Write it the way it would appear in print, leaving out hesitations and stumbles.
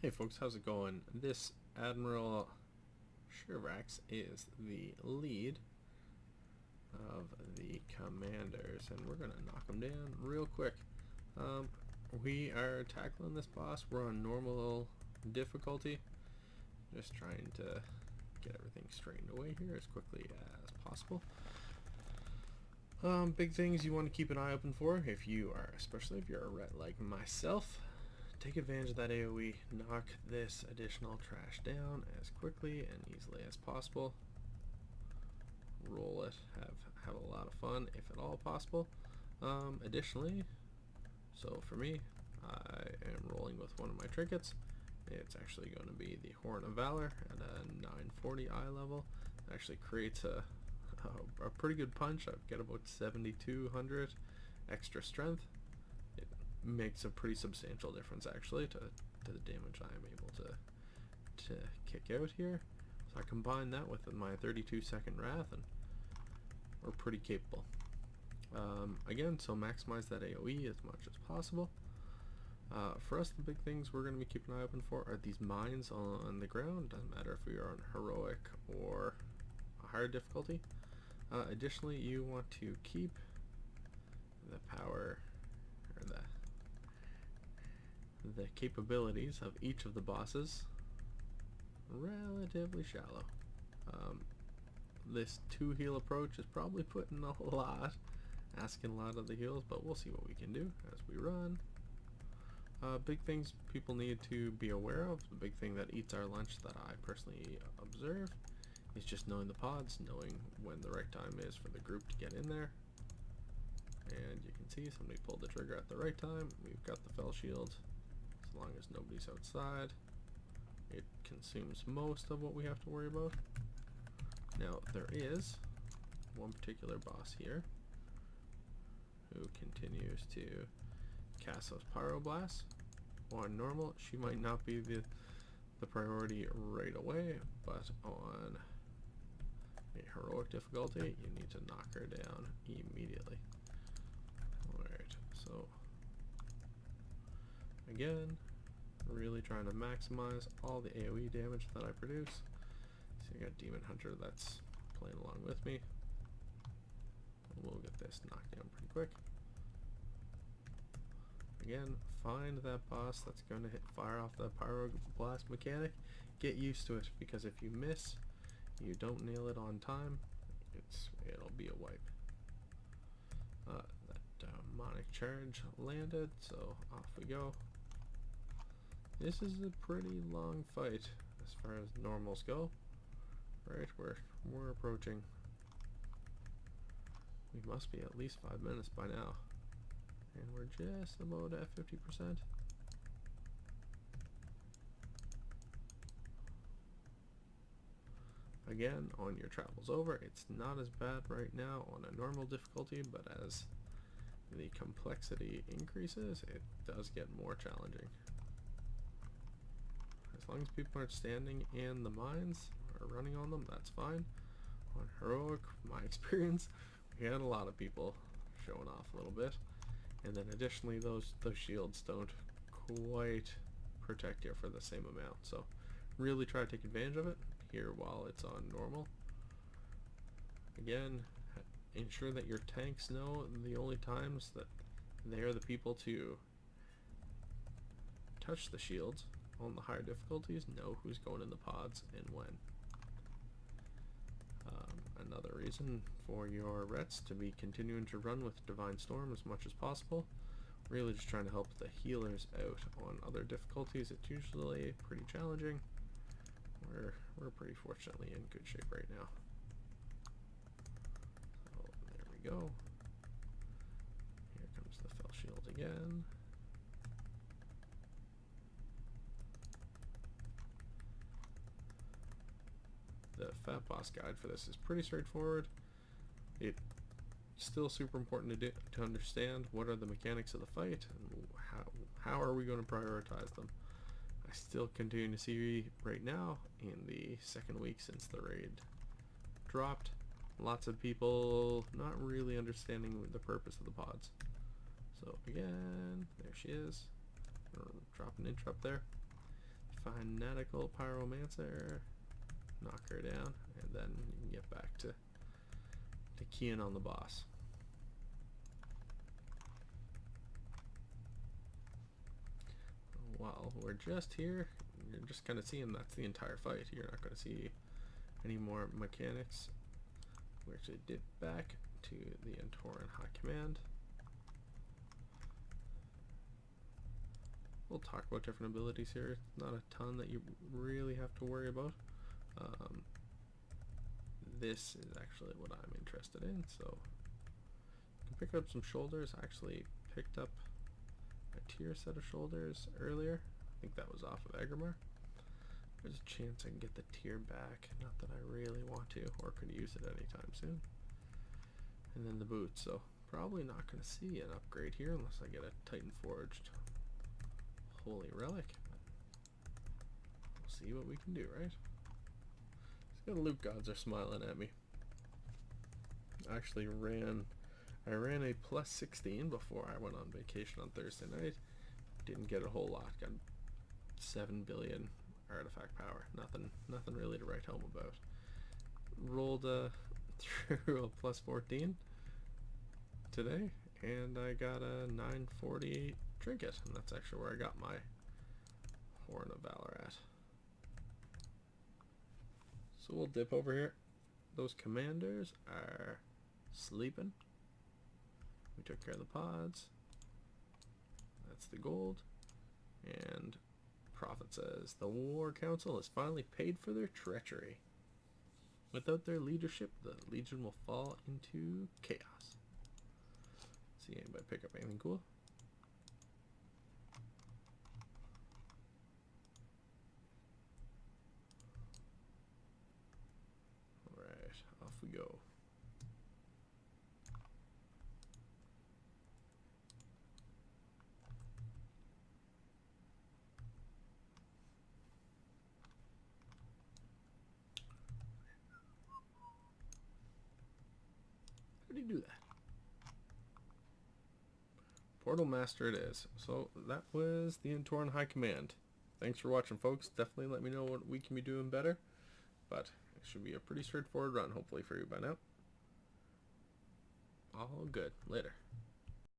Hey folks, how's it going? This Admiral Svirax is the lead of the commanders, and we're gonna knock them down real quick. We are tackling this boss. We're on normal difficulty, just trying to get everything straightened away here as quickly as possible. Big things you want to keep an eye open for, especially if you're a ret like myself. Take advantage of that AoE, knock this additional trash down as quickly and easily as possible. Roll it, have a lot of fun if at all possible. Additionally, so for me, I am rolling with one of my trinkets. It's actually going to be the Horn of Valor at a 940 eye level. It actually creates a pretty good punch. I've got about 7,200 extra strength. It makes a pretty substantial difference actually to the damage I am able to kick out here. So I combine that with my 32-second Wrath, and we're pretty capable. Again, so maximize that AoE as much as possible. For us, the big things we're going to be keeping an eye open for are these mines on the ground. Doesn't matter if we are on heroic or a higher difficulty. Additionally, you want to keep the power or the capabilities of each of the bosses relatively shallow. This 2-heal approach is probably putting asking a lot of the heals, but we'll see what we can do as we run. Big things people need to be aware of, the big thing that eats our lunch that I personally observe, is just knowing the pods, knowing when the right time is for the group to get in there. And you can see somebody pulled the trigger at the right time. We've got the fell shield. As long as nobody's outside, it consumes most of what we have to worry about. Now there is one particular boss here who continues to cast those pyroblasts. On normal, she might not be the priority right away, but on a heroic difficulty, you need to knock her down immediately. Alright, so again, really trying to maximize all the AoE damage that I produce. So you got Demon Hunter that's playing along with me. We'll get this knocked down pretty quick. Again, find that boss that's going to fire off that pyroblast mechanic. Get used to it, because if you miss, you don't nail it on time, it'll be a wipe. That demonic charge landed, so off we go. This is a pretty long fight as far as normals go. Right, we're approaching. We must be at least 5 minutes by now. And we're just about at 50%. Again, on your travels over, it's not as bad right now on a normal difficulty, but as the complexity increases, it does get more challenging. As long as people aren't standing in the mines or running on them, that's fine. On heroic, my experience, we had a lot of people showing off a little bit. And then additionally, those shields don't quite protect you for the same amount. So really try to take advantage of it here while it's on normal. Again, ensure that your tanks know the only times that they are the people to touch the shields. On the higher difficulties, know who's going in the pods and when. Another reason for your rets to be continuing to run with Divine Storm as much as possible. Really just trying to help the healers out. On other difficulties, it's usually pretty challenging. We're pretty fortunately in good shape right now. So there we go. Here comes the fell shield again. The Fat Boss guide for this is pretty straightforward. It's still super important to understand what are the mechanics of the fight and how are we going to prioritize them. I still continue to see right now, in the second week since the raid dropped, lots of people not really understanding the purpose of the pods. So again, there she is. Drop an interrupt there. Fanatical Pyromancer. Knock her down, and then you can get back to keying on the boss. While we're just here, you're just kind of seeing that's the entire fight. You're not going to see any more mechanics. We actually dip back to the Antoran High Command. We'll talk about different abilities here. Not a ton that you really have to worry about. This is actually what I'm interested in, so you can pick up some shoulders. I actually picked up a tier set of shoulders earlier. I think that was off of Egrimar. There's a chance I can get the tier back. Not that I really want to or could use it anytime soon. And then the boots, so probably not going to see an upgrade here unless I get a Titan Forged Holy Relic. We'll see what we can do, right? The loot gods are smiling at me. I ran a plus 16 before I went on vacation on Thursday night. Didn't get a whole lot. Got 7 billion artifact power. Nothing really to write home about. Rolled through a plus 14 today, and I got a 948 trinket, and that's actually where I got my Horn of Valor at. So we'll dip over here. Those commanders are sleeping. We took care of the pods. That's the gold. And Prophet says the War Council has finally paid for their treachery. Without their leadership, the Legion will fall into chaos. See anybody pick up anything cool? Off we go. How do you do that? Portal Master it is. So that was the Antoran High Command. Thanks for watching, folks. Definitely let me know what we can be doing better. But it should be a pretty straightforward run, hopefully, for you by now. All good. Later.